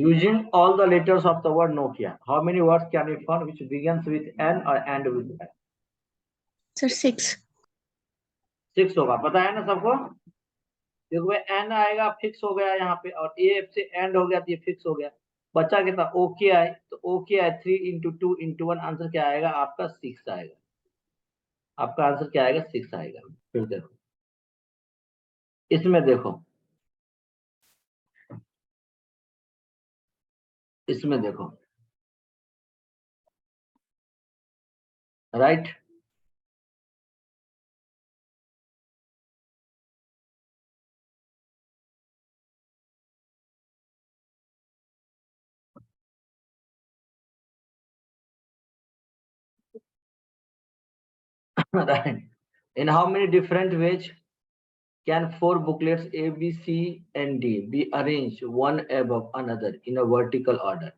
Using all the letters of the word Nokia, how many words can we find which begins with N or end with N? Sir, 6. 6 होगा, पता है ना सबको? देखो N आएगा, fix हो गया यहाँ पे, और A से एंड हो गया तो ये फिक्स हो गया। बचा कितना? ओके आए, तो ओके आए 3 into 2 into 1, आंसर क्या आएगा आपका? 6 आएगा। आपका आंसर क्या आएगा? 6 आएगा। फिर देखो इसमें, देखो इसमें देखो, right? Right. In how many different ways can 4 booklets A, B, C, and D be arranged one above another in a vertical order,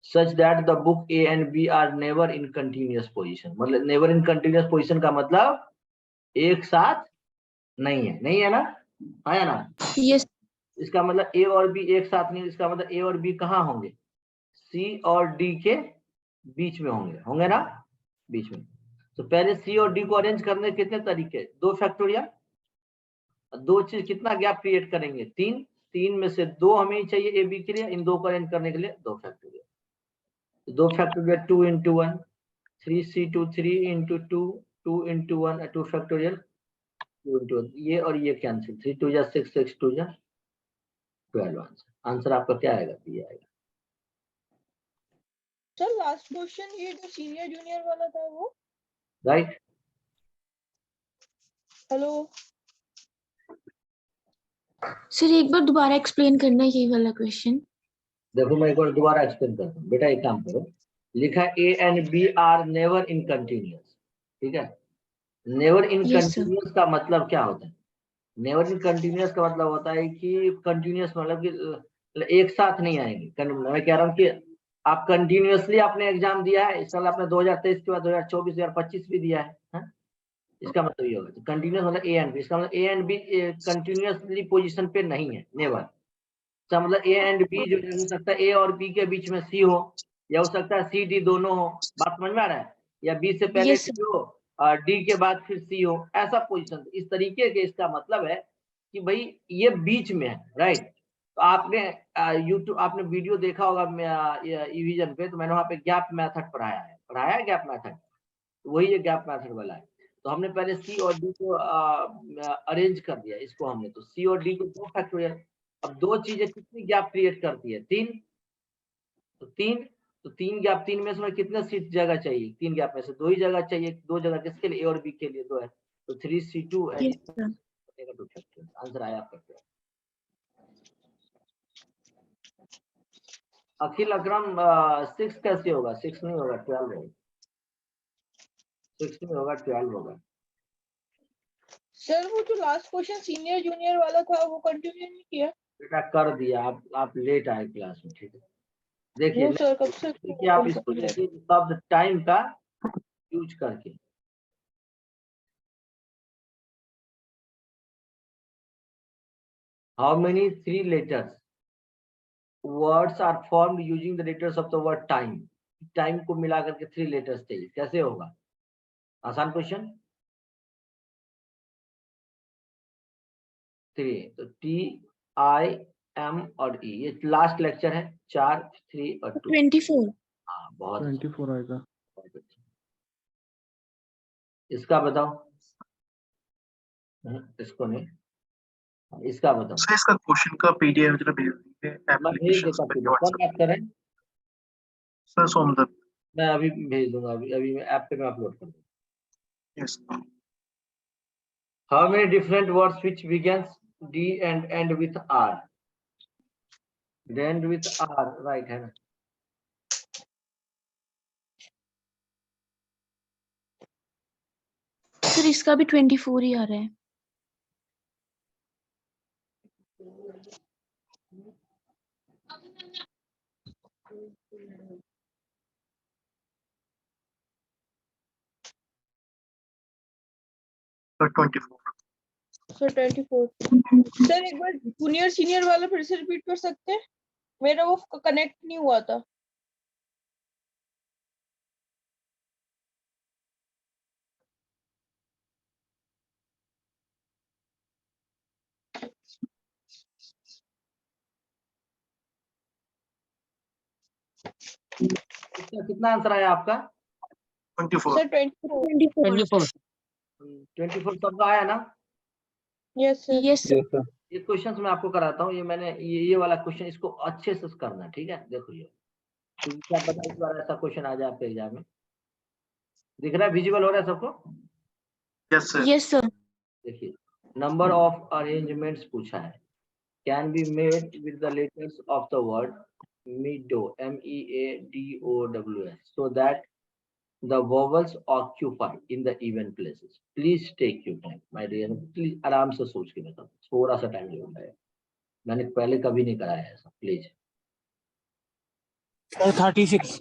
such that the book A and B are never in continuous position? मतलब never in continuous position का मतलब एक साथ नहीं है, नहीं है ना? है ना? Yes. इसका मतलब A और B एक साथ नहीं, इसका मतलब A और B कहाँ होंगे? C और D के बीच में होंगे, होंगे ना? बीच में। तो पहले C और D को अरेंज करने के कितने तरीके? 2 फैक्टोरियल, दो चीज कितना गैप क्रिएट करेंगे? 3। 3 में से 2 हमें चाहिए ए बी के लिए, इन 2 को अरेंज करने के लिए 2 factorial. 2 factorial 2 into 1, 3C2 3 into 2, 2 into 1, 2 factorial 2 into 1, ये और ये कैंसिल, 3 2 जा 6, 6 2 जा 12। आंसर आपका क्या आएगा? ये आएगा। सर लास्ट क्वेश्चन ये जो सीनियर जूनियर वाला था वो, राइट? हेलो सर, एक बार दोबारा एक्सप्लेन करना ये वाला क्वेश्चन। देखो मैं एक बार दोबारा एक्सप्लेन करता हूँ। बेटा एक काम करो, लिखा A and B are never in continuous, ठीक है? नेवर इन कंटिन्यूअस का मतलब क्या होता है? नेवर इन कंटिन्यूअस का मतलब होता है कि कंटिन्यूअस मतलब कि एक साथ नहीं आएंगे। मैं कह रहा हूँ कि आप कंटिन्यूअसली आपने एग्जाम दिया है, इस साल आपने 2023 के बाद 2024 2025 भी दिया है? इसका मतलब ये होगा तो कंटिन्यूअस मतलब ए एंड बी, इसका मतलब A and B continuously position पे नहीं है, नेवर। इसका मतलब ए एंड बी जो हो सकता है ए और बी के बीच में सी हो, या हो सकता है सी डी दोनों हो। बात समझ में आ रहा है? या बी से पहले Yes, डी हो, डी के बाद फिर सी हो, ऐसा पोजीशन। इस तरीके के इसका मतलब है कि भाई ये बीच में है, राइट? तो आपने यूट्यूब आपने वीडियो देखा होगा ईविजन पे, तो मैंने वहां पे गैप मेथड पढ़ाया है गैप मेथड, वही ये गैप मेथड वाला है। तो हमने पहले सी और डी को अरेंज कर दिया इसको हमने, तो सी और डी को 2 फैक्टोरियल। अब 2 चीजें कितनी गैप क्रिएट करती है? 3। तो 3 गैप, 3 में से कितने सीट जगह चाहिए? 3 गैप में से 2 ही जगह चाहिए। 2 जगह किसके लिए? ए और बी के लिए 2 है, तो 3C2 and yes, sir. 2 factorial. Answer आया आपका। अखिल अकरम 6 कैसे होगा? 6 नहीं होगा, 12 होगा। 6 नहीं होगा, 12 होगा। सर वो जो लास्ट क्वेश्चन सीनियर जूनियर वाला था वो कंटिन्यू नहीं किया? बेटा कर दिया, आप लेट आए क्लास में, ठीक है? देखिए नो सर, कब से देखिए आप इसको देखिए शब्द टाइम का यूज करके। How many 3 letters words are formed using the letters of the word time? Time को मिला करके 3 लेटर्स चाहिए, कैसे होगा? आसान क्वेश्चन। 3, तो TIM और E, ये लास्ट लेक्चर है। 4 3 और 2 24. हाँ बहुत 24 आएगा। बहुत अच्छा। इसका बताओ। इसको नहीं, इसका बताओ। सर इसका क्वेश्चन का पीडीएफ जरा भेज दीजिए एप्लीकेशंस पे कौन व्हाट्सएप। बात कर रहे हैं? सर सोमदत्त। मैं अभी भेज दूंगा, अभी मैं ऐप पे मैं अपलोड कर दूंगा। Yes. How many different words which begins D and end with R? They end with R, right है ना? सर इसका भी 24 ही आ रहा है। सर 24। सर 24। सर एक बार जूनियर सीनियर वाला फिर से रिपीट कर सकते हैं? मेरा वो कनेक्ट नहीं हुआ था। कितना आंसर आया आपका? 24. सर 24। 24 24 सबका आया ना? Yes sir. यस सर ये क्वेश्चन मैं आपको कराता हूँ, ये मैंने ये वाला क्वेश्चन इसको अच्छे से करना है, ठीक है? देखो ये, क्योंकि क्या पता इस बार ऐसा क्वेश्चन आ जाए आपके एग्जाम में। दिख रहा है, विजिबल हो रहा है सबको? Yes, sir. यस सर देखिए, नंबर ऑफ अरेंजमेंट्स पूछा है, can be made with the letters of the word मीडो, MEADOWS, so that the vowels occupy in the even places. Please take your time, my dear. Please आराम से सोच के बताओ, थोड़ा सा टाइम लगता है, मैंने पहले कभी नहीं कराया ऐसा। प्लीज 36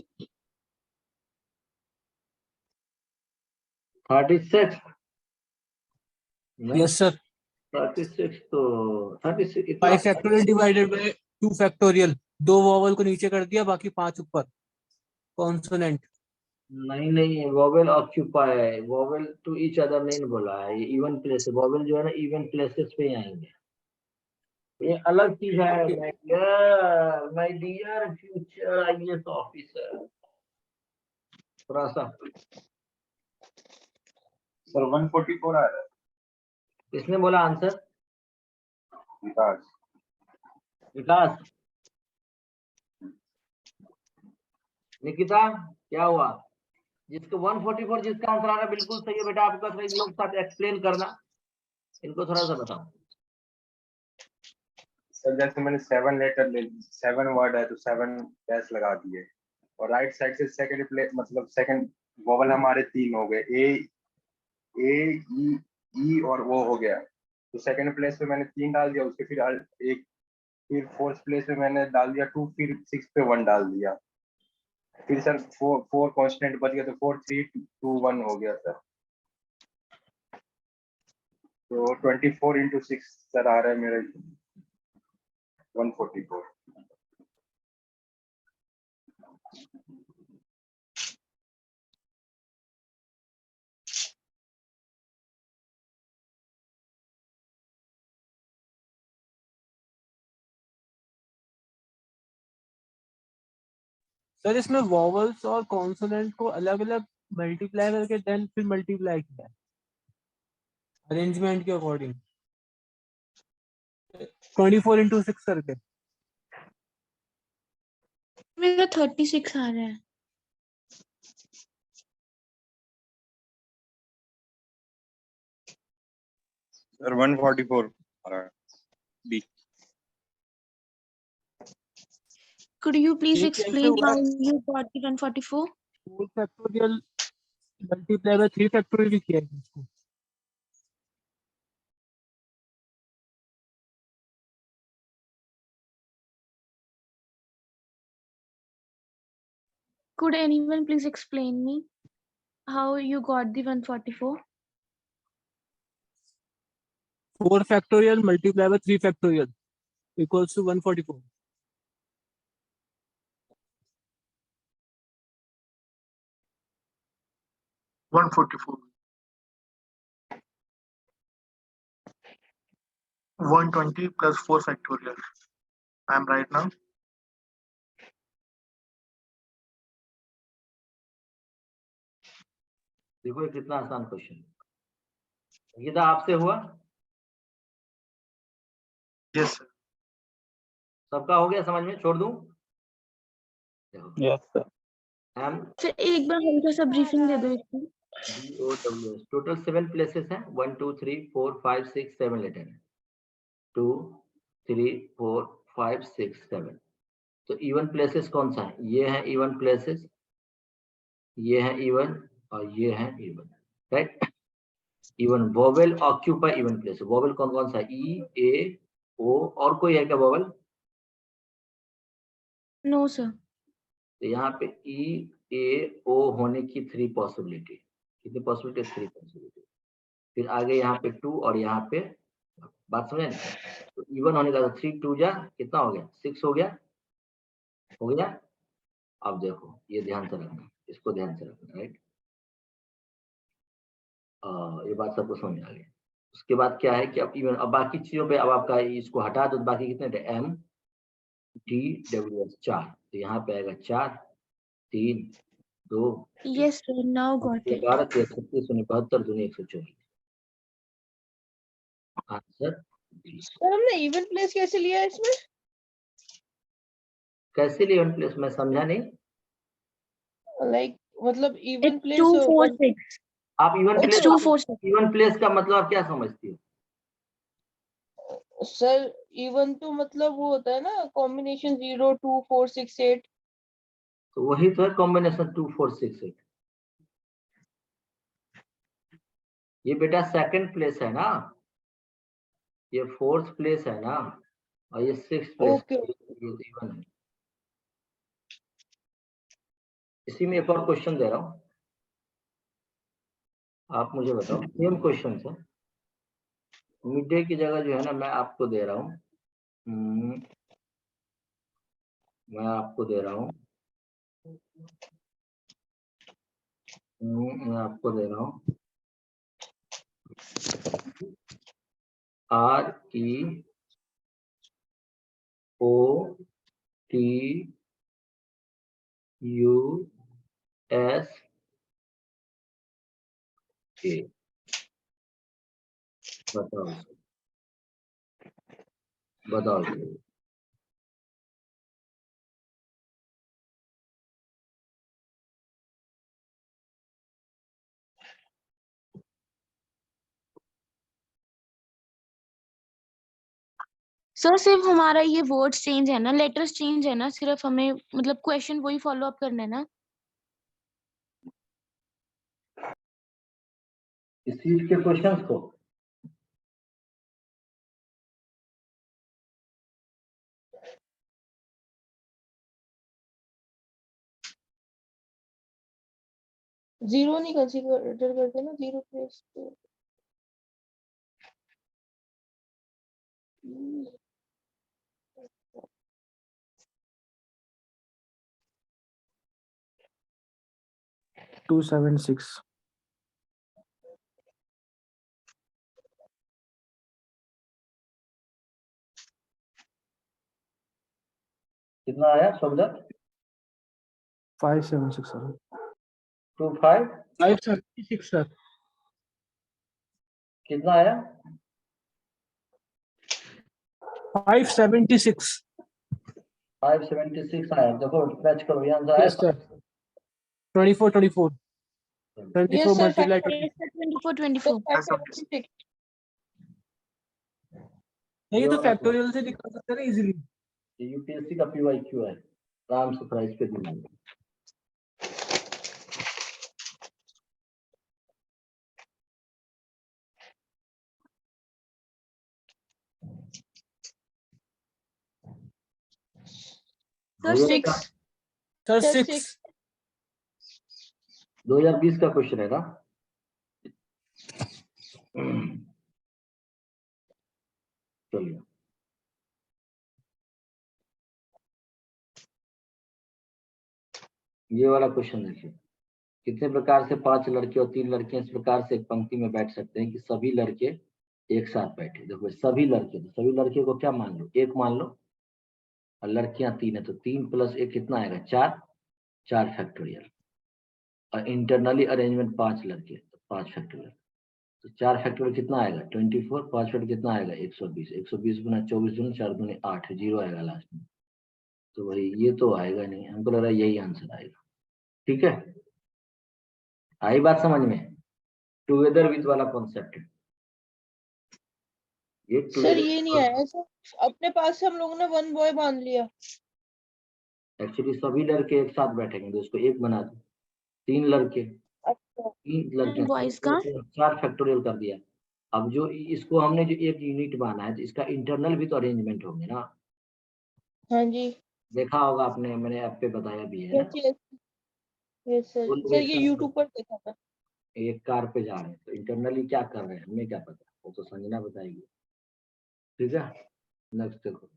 36 यस सर 36 तो 36 इतना 5 factorial divided by 2 factorial, 2 vowel को नीचे कर दिया, बाकी 5 ऊपर कॉन्सोनेंट। नहीं, vowel occupy, vowel to each other नहीं बोला है, ये इवन प्लेस, वोवेल जो है ना इवन प्लेसेस पे ही आएंगे, ये अलग चीज है। My dear future IAS officer, थोड़ा सा सर 144 आ रहा है। किसने बोला आंसर? विकास। विकास, निकिता क्या हुआ? जिसको 144 जिसका आंसर आ रहा है बिल्कुल सही है बेटा, आपका थोड़ा इन लोग साथ एक्सप्लेन करना, इनको थोड़ा सा बताओ। सर जैसे मैंने 7 लेटर ले, 7 वर्ड है तो 7 डैश लगा दिए, और राइट साइड से सेकंड प्लेस मतलब सेकंड वोवल हमारे 3 हो गए, ए ई और वो हो गया, तो सेकंड प्लेस पे मैंने 3 डाल दिया, उसके फिर फोर्थ प्लेस पे मैंने डाल दिया 2, फिर 6 पे 1 डाल दिया, फिर सर 4 कांस्टेंट बच गया, तो 4 3 2 1 हो गया सर। तो 24 into 6 सर आ रहा है मेरे 144। सर इसमें वोवेल्स और कॉन्सोनेंट को अलग अलग मल्टीप्लाई करके देन फिर मल्टीप्लाई किया अरेंजमेंट के अकॉर्डिंग 24 into 6 करके। मेरा 36 आ रहा है। सर 144 आ रहा है। बी। Could you please ये कैसे explain हुआ? how you got the 144? 4 factorial multiply by 3 factorial किया है इसको। Could anyone please explain me how you got the 144? 4 factorial multiply by 3 factorial equals to 144। 144. 120 plus 4 factorial. I am right now. देखो ये कितना आसान क्वेश्चन है। गीता आपसे हुआ? Yes, sir. सबका हो गया समझ में? छोड़ दूं? Yes sir. एम सर एक बार हल्का सा ब्रीफिंग दे दो इसकी। DOWS, टोटल 7 प्लेसेस हैं, 1 2 3 4 5 6 7 लेटर है, 2 3 4 5 6 7। तो इवन प्लेसेस कौन सा है? ये है इवन प्लेसेस, ये है इवन और ये है even, right? Even vowel occupy even place, vowel कौन कौन सा? ई ए ओ, और कोई है क्या वोवेल? No sir. तो यहाँ पे ई ए ओ होने की 3 पॉसिबिलिटी, कितनी पॉसिबिलिटी? 3 पॉसिबिलिटी। फिर आगे यहाँ पे 2 और यहाँ पे, बात समझे? तो इवन होने का 3 2 जा कितना हो गया? 6 हो गया, हो गया। अब देखो ये ध्यान से रखना, इसको ध्यान से रखना, राइट। ये बात सबको समझ आ गई। उसके बाद क्या है कि अब इवन अब बाकी चीजों पे अब आपका इसको हटा दो, बाकी कितने थे, एम टी डब्ल्यू एस 4, तो यहाँ पे आएगा 4 3 2 Yes, sir. Now got it. 12 36 72 दूनी 124। Answer B. सर हमने इवन प्लेस कैसे लिया है इसमें? कैसे लिए प्लेस, मैं समझा नहीं। लाइक मतलब इवन It's प्लेस 2 4 6. आप even It's place, 2 4 6. Even place का मतलब आप क्या समझती हो? सर इवन तो मतलब वो होता है ना कॉम्बिनेशन 0 2 4 6 8। तो वही तो है कॉम्बिनेशन 2 4 6 8। ये बेटा सेकंड प्लेस है ना, ये फोर्थ प्लेस है ना, और ये सिक्स्थ प्लेस, ओके ये इवन है। इसी में एक और क्वेश्चन दे रहा हूँ, आप मुझे बताओ, सेम क्वेश्चन है, मिड डे की जगह जो है ना मैं आपको दे रहा हूँ, मैं आपको दे रहा हूँ, मैं आपको दे रहा हूँ REOTUSA, बताओ बताओ। सर सिर्फ हमारा ये वर्ड्स चेंज है ना, लेटर्स चेंज है ना, सिर्फ हमें मतलब क्वेश्चन वही फॉलो अप करना है ना। इस चीज के क्वेश्चंस को जीरो नहीं कंसीडर करते ना, जीरो प्लेस तो 276। कितना आया शब्द? 576 सर। 25 576 सर। कितना आया? 576। 576 आया। देखो मैच करो, ये आंसर आया। Yes sir. 24 24 yes 24 sir multiply 24 तो 24। 576। ये तो फैक्टोरियल से निकाल सकते हैं ना इजीली। यूपीएससी का PYQ है, आराम से प्राइस पे दी। सर 6। Sir sir 6। 6। 2020 का क्वेश्चन है ना। चलिए ये वाला क्वेश्चन देखिए, कितने प्रकार से 5 लड़के और 3 लड़कियां इस प्रकार से एक पंक्ति में बैठ सकते हैं कि सभी लड़के एक साथ बैठे। देखो सभी लड़के, तो सभी लड़के को क्या मान लो, एक मान लो, और लड़कियां 3 है तो 3 + 1 कितना आएगा, 4, 4 फैक्टोरियल, और इंटरनली अरेंजमेंट 5 लड़के तो 5 फैक्टोरियल, तो 4 फैक्टोरियल कितना आएगा 24, 5 फैक्टोरियल कितना आएगा 120, 120 गुना 24 दूनी 4 दूनी 8, 0 आएगा लास्ट में। तो वही ये तो आएगा नहीं, हमको लग रहा है यही आंसर आएगा। ठीक है, आई बात समझ में, टुगेदर विथ वाला कॉन्सेप्ट है ये। सर ये नहीं आया सर, अपने पास से हम लोगों ने वन बॉय बांध लिया। एक्चुअली सभी लड़के एक साथ बैठेंगे तो उसको एक बना दो, 3 लड़के, अच्छा 3 लड़के, बॉयज का 4 फैक्टोरियल कर दिया। अब जो इसको हमने जो एक यूनिट माना है तो इसका इंटरनल भी तो अरेंजमेंट होंगे ना। हाँ जी। देखा होगा आपने, मैंने ऐप पे बताया भी है ना। Yes yes yes sir. वो लोग सर एक ये साथ यूट्यूब पर देखा था। एक कार पे जा रहे हैं तो इंटरनली क्या कर रहे हैं हमें क्या पता, वो तो संजना बताएगी। ठीक है, नेक्स्ट देखो,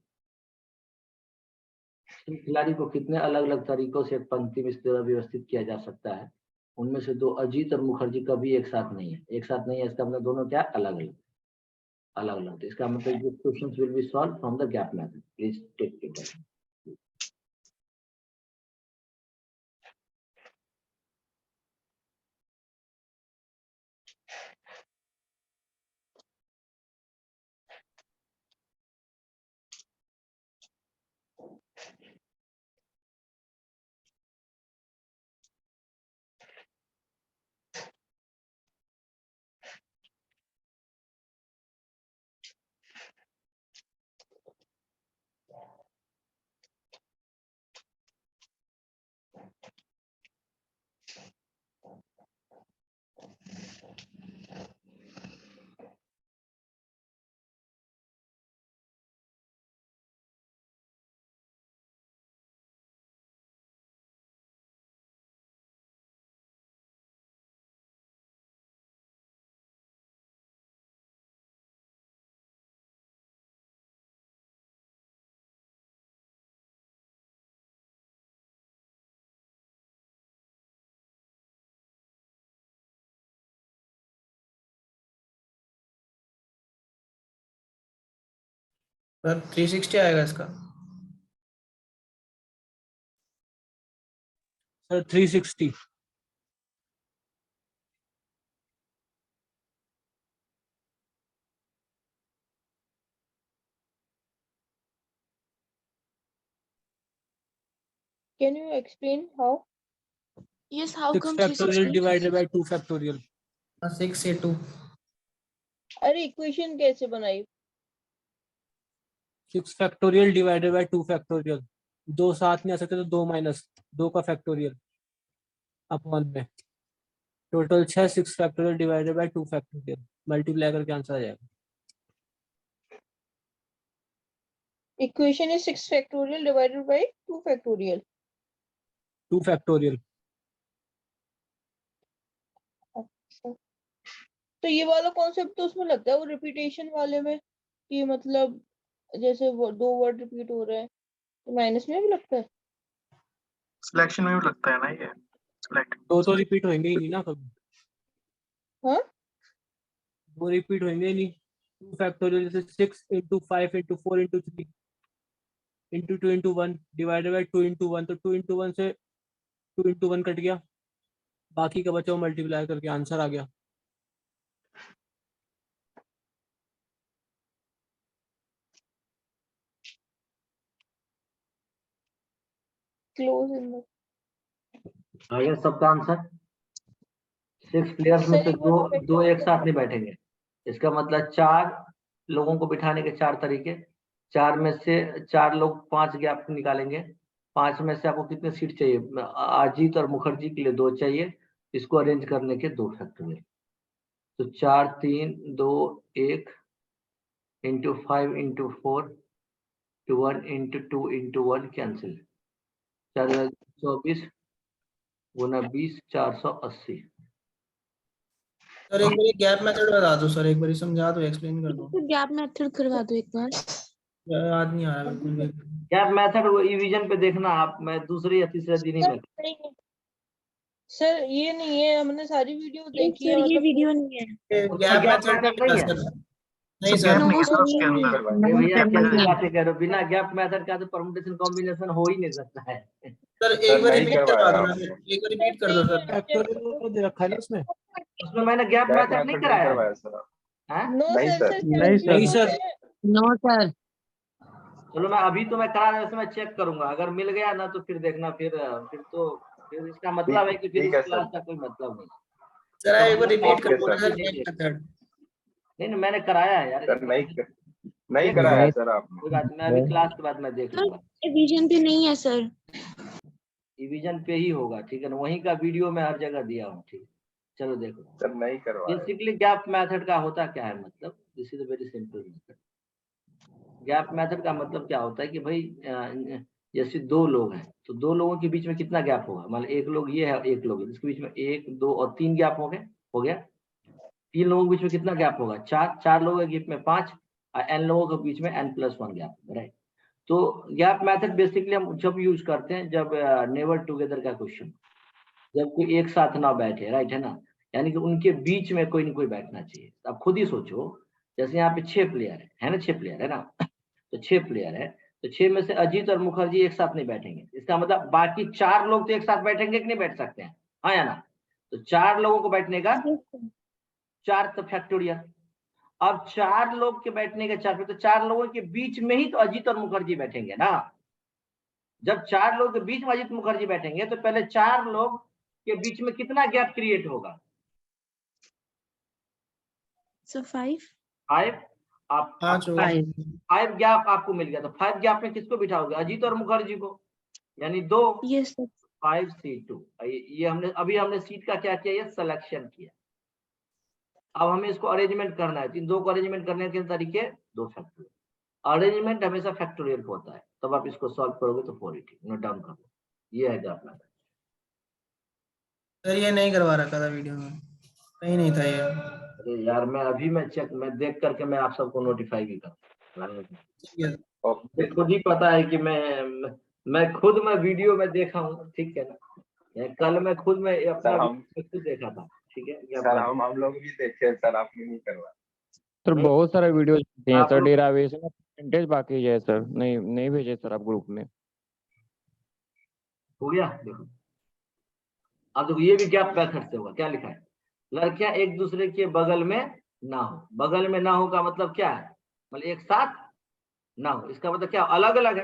खिलाड़ी को कितने अलग अलग तरीकों से एक पंक्ति में इस तरह व्यवस्थित किया जा सकता है, उनमें से दो अजीत और मुखर्जी कभी एक साथ नहीं है। एक साथ नहीं है इसका मतलब दोनों क्या अलग अलग। तो इसका मतलब this questions will be solve from the gap method. Please take it. Sir 360 आएगा इसका। Sir 360। Can you explain how? Yes, how 6 come factorial 360? divided by 2 factorial। 6 से 2। अरे इक्वेशन कैसे बनाई? 6 फैक्टोरियल डिवाइडेड बाय 2 फैक्टोरियल। 2 साथ में आ सकते तो 2 माइनस 2 का फैक्टोरियल अपॉन में total 6 6 factorial divided by 2 factorial multiply करके आंसर आ जाएगा। Equation is 6 factorial divided by 2 factorial. 2 factorial. अच्छा, तो ये वाला कॉन्सेप्ट तो उसमें लगता है वो रिपीटेशन वाले में, कि मतलब जैसे दो वर्ड रिपीट हो रहे हैं तो माइनस में भी लगता है। सिलेक्शन में भी लगता है ना ये सिलेक्ट। दो तो रिपीट होंगे ही नहीं ना कभी। हाँ, वो रिपीट होंगे ही नहीं। 2 फैक्टोरियल जैसे 6 into 5 into 4 into 3 into 2 into 1 divided by 2 into 1, तो 2 into 1 से 2 into 1 कट गया, बाकी का बचा वो मल्टीप्लाई करके आंसर आ गया। Close in the. आ गया सबका आंसर। 6 प्लेयर्स में सर से एक बार दो एक साथ नहीं बैठेंगे। इसका मतलब 4 लोगों को बिठाने के 4 तरीके। 4 में से 4 लोग 5 गैप निकालेंगे। 5 में से आपको कितने सीट चाहिए? अजीत और मुखर्जी के लिए 2 चाहिए। इसको अरेंज करने के 2 फैक्टोरियल। तो 4 3 2 1 into 5 into 4 to 1 into 2 into 1 cancel. 24 Guna 20 480। Sir एक बार गैप मेथड बता दो सर, एक बार समझा दो, एक्सप्लेन कर दो। तो गैप मेथड करवा दो एक बार। याद नहीं आ रहा बिल्कुल भी। गैप मेथड वो रिवीजन पे देखना आप, मैं दूसरे या तीसरे दिन ही में। सर ये नहीं है, हमने सारी वीडियो देखी है सर ये मतलब। वीडियो नहीं है। गैप गैप मेथड मेथड नहीं है। नहीं सब सर। गैप नहीं है No, सर sir, उसके नहीं अंदर। अरे भैया कैसी बातें कह रहे हो? बिना गैप मेथड का तो परमुटेशन कॉम्बिनेशन हो ही नहीं सकता है। सर एक बार नहीं रिपीट करवाया करवा दो ना आपने। सर, एक बार रिपीट कर दो सर। फैक्टोरियल दे रखा है ना उसमें। उसमें मैंने गैप गैप मेथड नहीं मेथड नहीं कराया है। करवाया सर। हैं? नो नहीं सर, सर। सर नहीं चैलेंजिंग सर। तो है। No sir. चलो मैं अभी तो मैं करा रहा हूं, मैं चेक करूंगा, अगर मिल गया ना तो फिर देखना। फिर इसका मतलब है कि फिर ठीक इस है क्लास सर। का कोई मतलब नहीं। सर इसका एक बार मतलब रिपीट आपको कर ओके दो सर। सर नहीं गैप चाहिए। मेथड। नहीं मैंने कराया है यार। सर नहीं देख कराया लूंगा। सर आपने। कोई बात नहीं, मैं अभी क्लास के बाद मैं देख लूंगा। डिवीजन पे नहीं है सर। डिवीजन पे ही होगा, ठीक है ना? वहीं का वीडियो मैं हर जगह दिया हूँ, ठीक है। चलो देखो, सर नहीं करवाया। बेसिकली गैप मेथड का होता क्या है मतलब, this is a very simple method. Gap method का मतलब क्या होता है कि भाई जैसे 2 लोग हैं तो 2 लोगों के बीच में कितना गैप होगा? मान लो 1 लोग ये है, 1 लोग इसके बीच में 1 2 और 3 गैप हो गया। 3 लोगों के बीच में कितना गैप होगा? 4 लोगों के बीच में 5 और n लोगों के बीच में n+1 गैप, राइट? तो गैप मेथड बेसिकली हम जब यूज करते हैं जब नेवर टुगेदर का क्वेश्चन, जब कोई एक साथ ना बैठे, राइट है ना, यानी कि उनके बीच में कोई ना कोई बैठना चाहिए। आप खुद ही सोचो, जैसे यहाँ पे 6 प्लेयर है ना, 6 प्लेयर है ना, तो 6 प्लेयर है, तो 6 में से अजीत और मुखर्जी एक साथ नहीं बैठेंगे, इसका मतलब बाकी 4 लोग तो एक साथ बैठेंगे कि नहीं बैठ सकते हैं, हाँ या ना, तो 4 लोगों को बैठने का 4 फैक्टोरियल। अब 4 लोग के बैठने का 4, तो 4 लोगों के बीच में ही तो अजीत और मुखर्जी बैठेंगे ना। जब 4 लोग के बीच में अजीत मुखर्जी बैठेंगे तो पहले 4 लोग के बीच में कितना गैप क्रिएट होगा? So 5. 5। आप 5 होगा। 5 गैप आपको मिल गया, तो 5 गैप में किसको बिठाओगे? अजीत और मुखर्जी को, यानी 2। Yes sir. 5C2। ये हमने सीट का क्या किया? ये सिलेक्शन किया। अब हमें इसको अरेंजमेंट करना है, इन दो को अरेंजमेंट करने के तरीके 2 फैक्टोरियल। अरेंजमेंट हमेशा फैक्टोरियल होता है, तब आप इसको सॉल्व करोगे तो 480। नोट डाउन कर लो, ये है गैप मेथड। सर ये नहीं करवा रखा था वीडियो में, कहीं नहीं था ये। अरे यार मैं देख करके मैं आप सबको नोटिफाई भी कर, ठीक है। मुझे खुद ही पता है कि मैं वीडियो में देखा हूँ, ठीक है ना, कल मैं खुद में अपना खुद देखा था, ठीक है सर हम लोग भी देखे सर, आपने नहीं करवाया। सर बहुत सारे वीडियोस हैं आप सर, लोग- डेरावेशन परसेंटेज बाकी है सर, नहीं भेजे सर आप ग्रुप में। हो गया। देखो अब देखो, ये भी गैप मेथड से होगा। क्या लिखा है? लड़कियां एक दूसरे के बगल में ना हो। बगल में ना हो का मतलब क्या है? मतलब एक साथ ना हो, इसका मतलब क्या? अलग अलग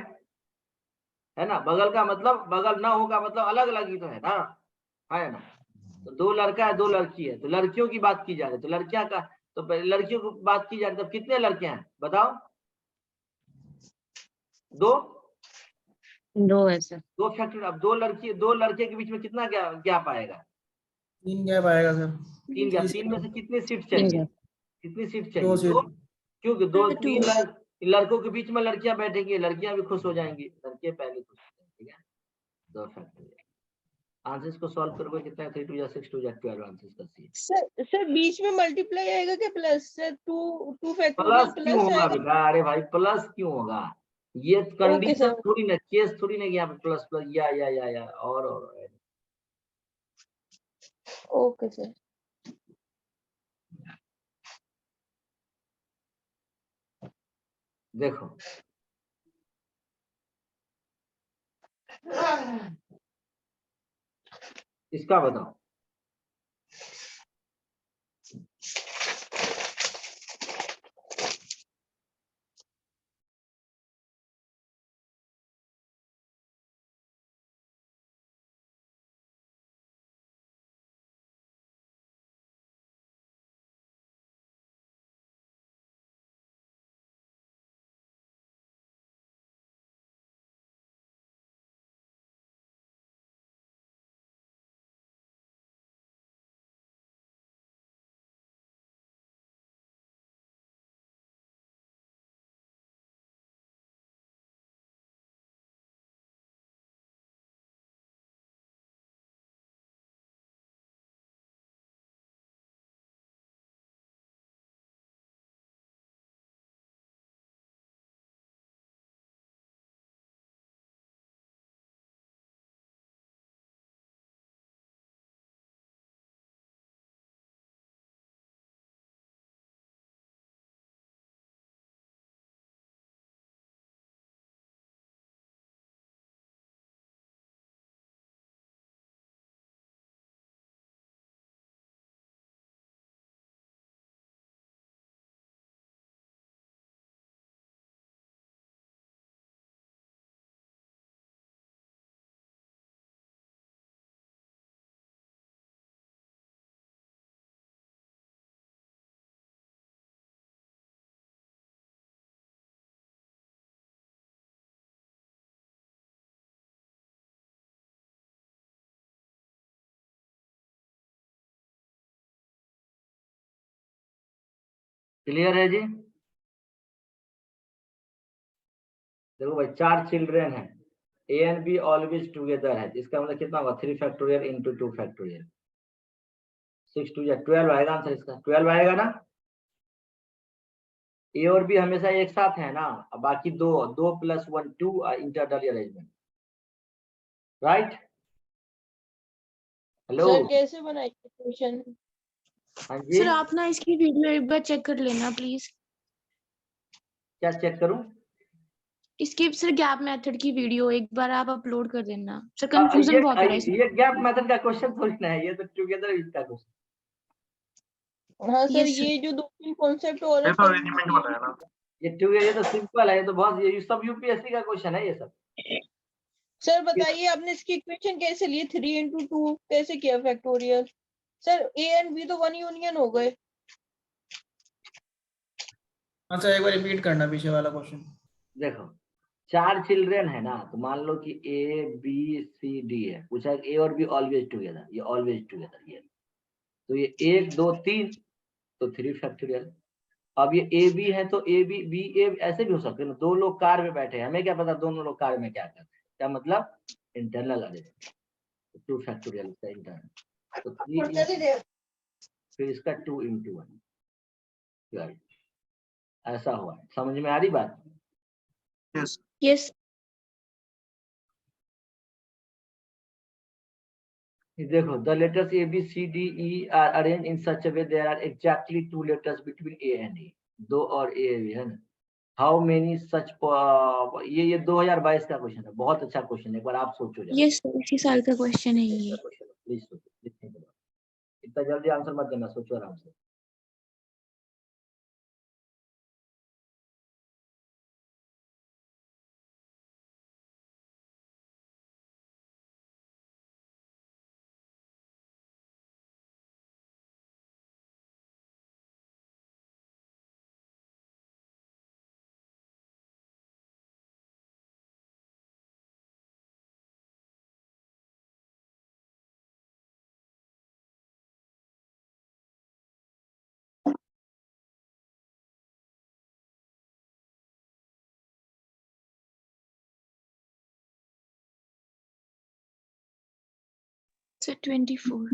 है ना। बगल का मतलब, बगल ना हो का मतलब अलग अलग ही तो है ना, है ना। तो 2 लड़का है 2 लड़की है, तो लड़कियों की बात की जा रही है, तो लड़कियां का, तो लड़कियों की बात की जा रही है, तो कितने लड़कियां हैं बताओ? 2 है सर। 2 फैक्टर। अब 2 लड़के के बीच में कितना गैप आएगा? 3 गैप आएगा सर। 3 गैप। 3 में से कितनी सीट चाहिए? कितनी सीट चाहिए? 2 2। सीट। क्योंकि 3 2। लड़कों के बीच में लड़कियां बैठेंगी, लड़कियां भी खुश हो जाएंगी, लड़के पहले खुश हो जाएंगे, ठीक है। 2 फैक्टर। आंसर्स को सॉल्व करोगे कितना है? 3 2 6 2 12 आंसर्स का सी। सर बीच में मल्टीप्लाई आएगा क्या प्लस? सर 2 फैक्टोरियल प्लस क्यों प्लस होगा आएगा? बेटा? अरे भाई प्लस क्यों होगा? ये ओके कंडीशन सर। थोड़ी ना, केस थोड़ी ना कि यहाँ पे प्लस प्लस या और ओके सर। देखो इसका बताओ। क्लियर है जी? देखो भाई 4 चिल्ड्रेन है, ए एंड बी ऑलवेज टुगेदर है, इसका मतलब कितना होगा? 3 फैक्टोरियल इंटू 2 फैक्टोरियल, 6 2 12 आएगा आंसर इसका। 12 आएगा ना? ए और बी हमेशा एक साथ है ना, अब बाकी 2 + 1 2 internal arrangement, right? Hello, sir कैसे बनाई इक्वेशन? हाँ जी, सर आप ना इसकी वीडियो एक बार चेक कर लेना प्लीज। क्या चेक करूं? इसकी सर गैप मेथड की वीडियो एक बार आप अपलोड कर देना सर, कंफ्यूजन बहुत हो रहा है इसमें। ये गैप मेथड का क्वेश्चन थोड़ी ना है, ये तो टुगेदर विद का क्वेश्चन। हाँ सर, Yes, sir. ये जो 2-3 कॉन्सेप्ट और ये है तो सर, अरेंजमेंट वाला है ना। ये तो सिंपल है, ये तो बहुत, ये सब यूपीएससी का क्वेश्चन है ये सब। सर बताइए आपने इसकी इक्वेशन कैसे ली? 3 × 2 कैसे किया factorial? Sir A and B तो 1 यूनियन हो गए। अच्छा एक बार रिपीट करना पीछे वाला क्वेश्चन। देखो 4 चिल्ड्रन है ना, तो मान लो कि ए बी सी डी है, पूछा ए और बी ऑलवेज टुगेदर, ये ऑलवेज टुगेदर, ये तो ये 1 2 3 तो 3 फैक्टोरियल। अब ये ए बी है तो ए बी बी ए ऐसे भी हो सकते हैं ना, 2 लोग कार में बैठे हैं, हमें क्या पता दोनों लोग कार में क्या कर रहे हैं, क्या मतलब इंटरनल अरेंजमेंट, 2 फैक्टोरियल इसका इंटरनल, तो 3 फिर इसका 2 × 1 ऐसा हुआ है। समझ में आ रही बात? Yes Yes. ये देखो, the letters A B C D E are arrange in such a way there are exactly 2 letters between A and E, 2 और ए है ना। हाउ मेनी सच, ये 2022 का क्वेश्चन है, बहुत अच्छा क्वेश्चन है, एक बार आप सोचो जरा। Yes, sir. इसी साल का क्वेश्चन है ये। प्लीज सोचो, please think about it. इतना जल्दी आंसर मत देना, सोचो आराम से। Sir 24.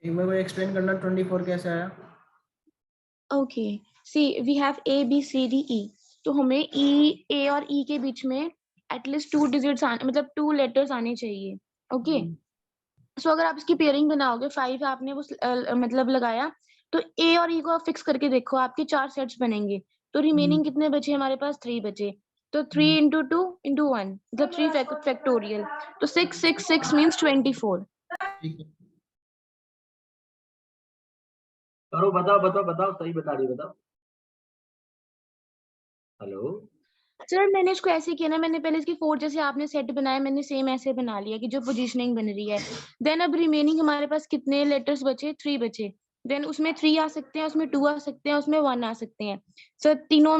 एक बार एक्सप्लेन करना 24 कैसे आया? Okay. See, we have A, B, C, D, E. तो हमें A और E के बीच में एटलीस्ट 2 डिजिट्स मतलब 2 लेटर्स आने चाहिए। ओके, सो अगर आप इसकी पेयरिंग बनाओगे 5 आपने वो मतलब लगाया, तो A और E को आप फिक्स करके देखो, आपके 4 सेट्स बनेंगे। तो रिमेनिंग कितने बचे हमारे पास? 3 बचे। तो 3 × 2 × 1 मतलब 3 फैक्टोरियल, तो 6 6 6 मींस 24। ठीक है। करो, बताओ सही बता रही, बताओ। हेलो, सर मैंने इसको ऐसे किया ना, मैंने पहले इसकी 4 जैसे आपने सेट बनाया, मैंने सेम ऐसे बना लिया कि जो पोजीशनिंग बन रही है। देन अब रिमेनिंग हमारे पास कितने लेटर्स बचे? 3 बचे। देन उसमें 3 आ सकते हैं, उसमें 2 आ सकते हैं, उसमें 1 आ सकते हैं। सर तीनों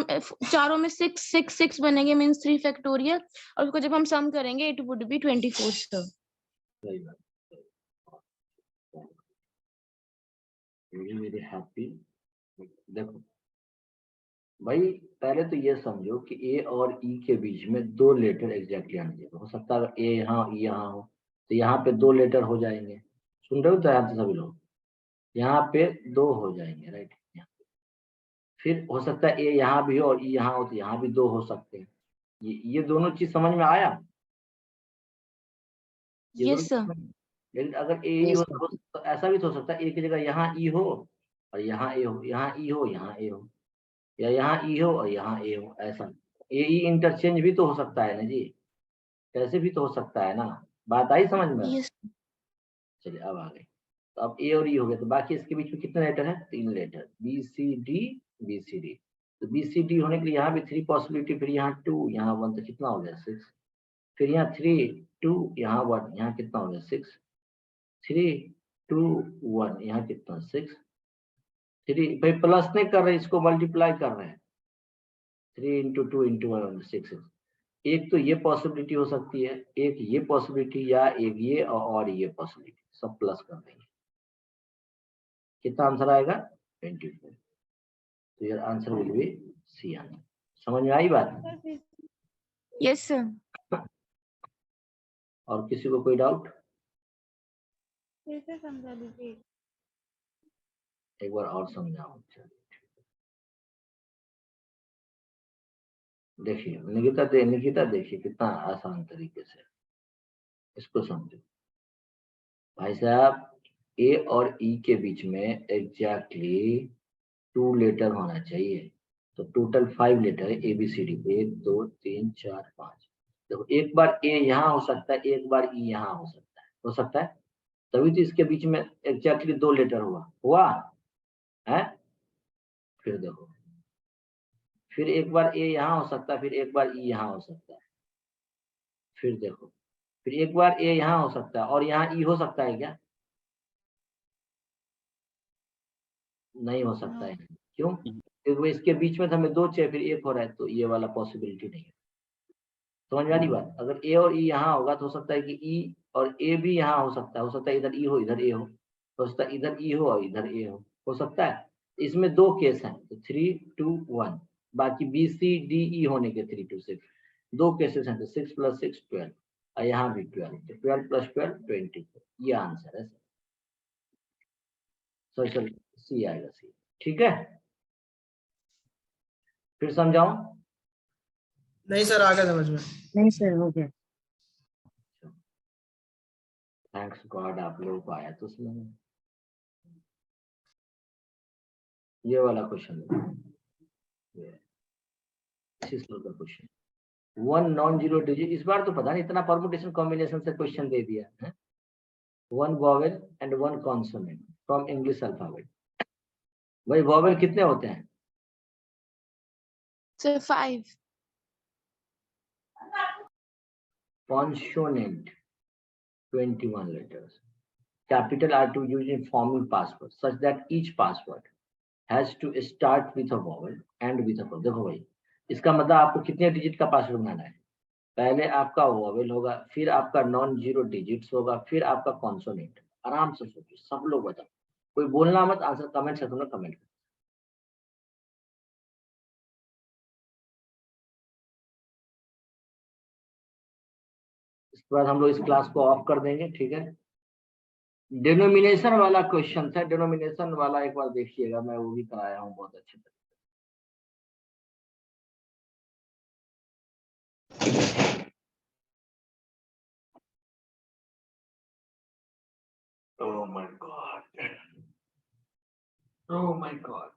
चारों में 6 बनेंगे, मीन्स 3 फैक्टोरियल, और उसको जब हम सम करेंगे इट वुड बी 24 सर। सही बात। Very happy. देखो भाई, पहले तो ये समझो कि ए और ई के बीच में 2 लेटर एग्जैक्टली आने चाहिए। हो सकता है ए यहाँ ई यहाँ हो, तो यहाँ पे 2 लेटर हो जाएंगे। सुन रहे हो ध्यान से सभी लोग? यहाँ पे 2 हो जाएंगे, राइट। फिर हो सकता है ए यहाँ भी हो और ई यहाँ हो, तो यहाँ भी 2 हो सकते हैं। ये दोनों चीज समझ में आया? ये दोनों यस सर। लेकिन अगर ए ई हो तो ऐसा भी तो हो सकता है ए की जगह यहाँ ई हो और यहाँ ए हो, यहाँ ई हो यहाँ ए हो, या यहाँ ई हो और यहाँ ए हो। ऐसा ए ई इंटरचेंज भी तो हो सकता है ना जी, कैसे भी तो हो सकता है ना। बात आई समझ में? यस चलिए अब आ गई। तो अब ए और ई हो गए, तो बाकी इसके बीच में कितने लेटर है? 3 letter, B C D, B C D. तो बी सी डी होने के लिए यहाँ भी 3 पॉसिबिलिटी, फिर यहाँ 2, यहाँ 1, तो कितना हो गया 6। फिर यहाँ 3 2, यहाँ 1, यहाँ कितना हो गया 6। 3 2 1, यहाँ कितना 6। 3 भाई प्लस नहीं कर रहे, इसको मल्टीप्लाई कर रहे हैं। 3 इंटू 2 इंटू 1 6। एक तो ये पॉसिबिलिटी हो सकती है, एक ये पॉसिबिलिटी, या एक ये और ये पॉसिबिलिटी, सब प्लस कर देंगे। कितना आंसर आएगा? 24। तो यार answer will be C answer. समझ में आई बात? Yes sir. और किसी को कोई डाउट? फिर से समझा दीजिए। एक बार और समझाऊं? देखिए निकिता देखिए कितना आसान तरीके से इसको समझो। भाई साहब, ए और ई के बीच में एग्जैक्टली 2 लेटर होना चाहिए। तो टोटल 5 लेटर है ए बी सी डी, 1 2 3 4 5। देखो एक बार ए यहाँ हो सकता है, एक बार ई यहाँ हो सकता है। तभी तो इसके बीच में एग्जैक्टली 2 लेटर हुआ है। फिर देखो, फिर एक बार ए यहाँ हो सकता है, फिर एक बार ई यहाँ हो सकता है। फिर देखो, फिर एक बार ए यहाँ हो सकता है और यहाँ ई हो सकता है क्या? नहीं हो सकता है। क्यों? क्योंकि इसके बीच में तो हमें 2 चाहिए, फिर 1 हो रहा है, तो ये वाला पॉसिबिलिटी नहीं है। समझ में आ रही बात? अगर ए और ई यहाँ होगा तो हो सकता है कि ई और ए भी यहाँ हो सकता है इधर ई हो इधर ए हो सकता है इधर ई हो और इधर ए हो सकता है। इसमें 2 केस हैं, तो 3 2 1। बाकी बी सी डी ई होने के 3 2 6 2 केसेस हैं, तो 6 + 6 12, और यहाँ भी 12, तो 12 + 12 24। ये आंसर है सर। सर सी आएगा, सी। ठीक है, फिर समझाऊं? नहीं सर, आ गया समझ में। नहीं सर, हो गया। थैंक्स गॉड आप लोगों को आया तो उसमें ये वाला क्वेश्चन का क्वेश्चन 1 नॉन जीरो डिजिट। इस बार तो पता नहीं इतना परमुटेशन कॉम्बिनेशन से क्वेश्चन दे दिया है। 1 vowel and 1 consonant from English alphabet. भाई वॉवेल कितने होते हैं? Sir 5। Consonant 21 letters. Capital are to use in forming password such that each password has to start with a vowel and with a consonant. देखो भाई, इसका मतलब आपको कितने डिजिट का पासवर्ड बनाना है? पहले आपका वॉवेल होगा, फिर आपका नॉन जीरो डिजिट्स होगा, फिर आपका कॉन्सोनेंट। आराम से सोचो, सब लोग बताओ, कोई बोलना मत, आंसर कमेंट सेक्शन में कमेंट। इसके बाद हम लोग इस क्लास को ऑफ कर देंगे, ठीक है। डिनोमिनेशन वाला क्वेश्चन था, डिनोमिनेशन वाला एक बार देखिएगा, मैं वो भी कराया हूँ बहुत अच्छे से। Oh my God. Oh my God.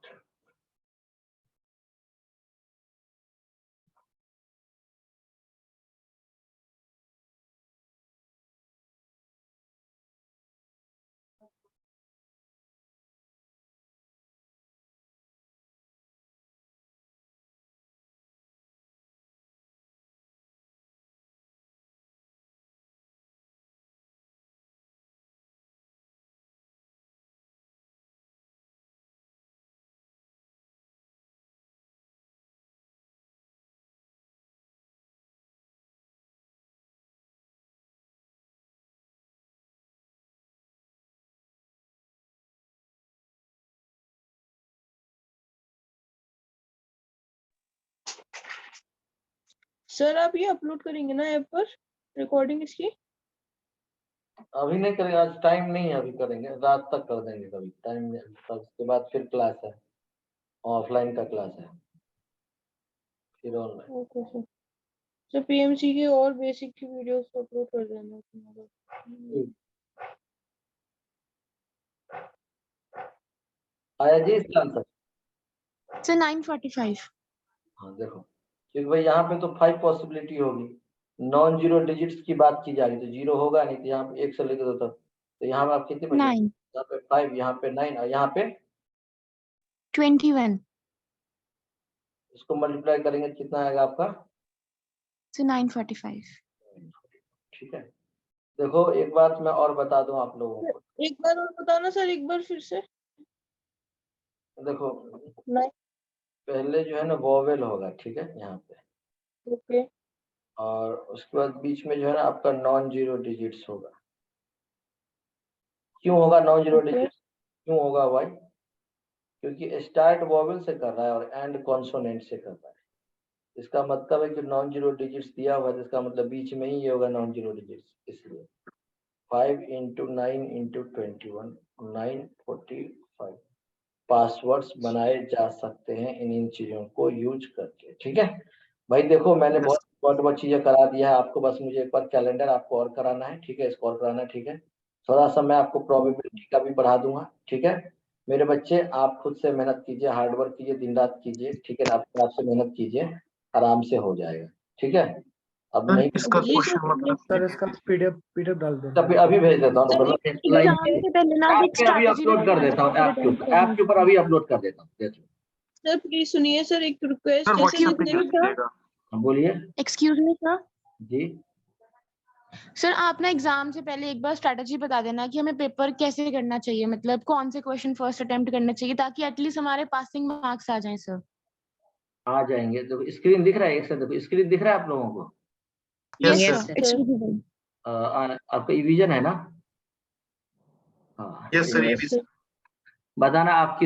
Sir आप ये अपलोड करेंगे ना ऐप पर रिकॉर्डिंग इसकी? अभी नहीं करेंगे, आज टाइम नहीं है, अभी करेंगे, रात तक कर देंगे कभी, टाइम नहीं है। उसके बाद फिर क्लास है, ऑफलाइन का क्लास है, फिर online. Okay sir. Sir PMC के और बेसिक की वीडियोस अपलोड कर देना उसमें। आया जी इसका आंसर? सर 945। हाँ देखो, क्योंकि भाई यहाँ पे तो 5 पॉसिबिलिटी होगी, नॉन जीरो डिजिट्स की बात की जा रही, तो जीरो होगा नहीं, तो यहाँ पे 1 से लेकर दो तक, तो यहाँ पे आप कितने बचे? 9 यहाँ पे 5, यहाँ पे 9 और यहाँ पे 21। इसको मल्टीप्लाई करेंगे कितना आएगा आपका? सर 945। ठीक है। देखो एक बात मैं और बता दूं आप लोगों को, एक बार और बताना सर, एक बार फिर से। देखो नहीं। पहले जो है ना वोवेल होगा, ठीक है, यहाँ पे, ओके। और उसके बाद बीच में जो है ना आपका नॉन जीरो डिजिट्स होगा। क्यों होगा नॉन जीरो ओके। डिजिट्स? क्यों होगा भाई? क्योंकि स्टार्ट वोवेल से कर रहा है और एंड कॉन्सोनेंट से कर रहा है। इसका मतलब है कि नॉन जीरो डिजिट्स दिया हुआ है, इसका मतलब बीच में ही ये होगा नॉन जीरो डिजिट्स। इसलिए 5 × 9 × 21 945 पासवर्ड्स बनाए जा सकते हैं इन चीजों को यूज करके। ठीक है भाई, देखो मैंने बहुत चीजें करा दिया है आपको, बस मुझे एक बार कैलेंडर आपको और कराना है, ठीक है, इसको और कराना है, ठीक है। थोड़ा सा मैं आपको प्रोबेबिलिटी का भी बढ़ा दूंगा, ठीक है। मेरे बच्चे आप खुद से मेहनत कीजिए, हार्डवर्क कीजिए, दिन रात कीजिए, ठीक है, अपने आप से मेहनत कीजिए, आराम से हो जाएगा, ठीक है। अब नहीं इसका जी क्वेश्चन सर। मतलब सर इसका पीडीएफ डाल दो। तभी अभी भेज देता हूँ, मतलब एग्जाम से पहले ना ऐप एक पे अभी स्ट्रैटेजी अपलोड कर देता हूँ, ऐप के ऊपर अभी अपलोड कर देता हूँ, देख लो। सर प्लीज सुनिए सर, एक रिक्वेस्ट, सर जैसे व्हाट्सएप पे जितने भेज दीजिएगा। हाँ, बोलिए एक्सक्यूज मी सर। जी। सर आप ना एग्जाम से पहले एक बार स्ट्रैटेजी बता देना कि हमें पेपर कैसे करना चाहिए, मतलब कौन से क्वेश्चन फर्स्ट अटेम्प्ट करना चाहिए, ताकि एटलीस्ट हमारे पासिंग मार्क्स आ जाएं सर। आ जाएंगे, देखो स्क्रीन दिख रहा है, एक से देखो स्क्रीन दिख रहा है आप लोगों को? Yes Yes, sir, it's visible. आपका ई विजन है ना? हाँ, यस सर, ये यस भी सर। बताना आपकी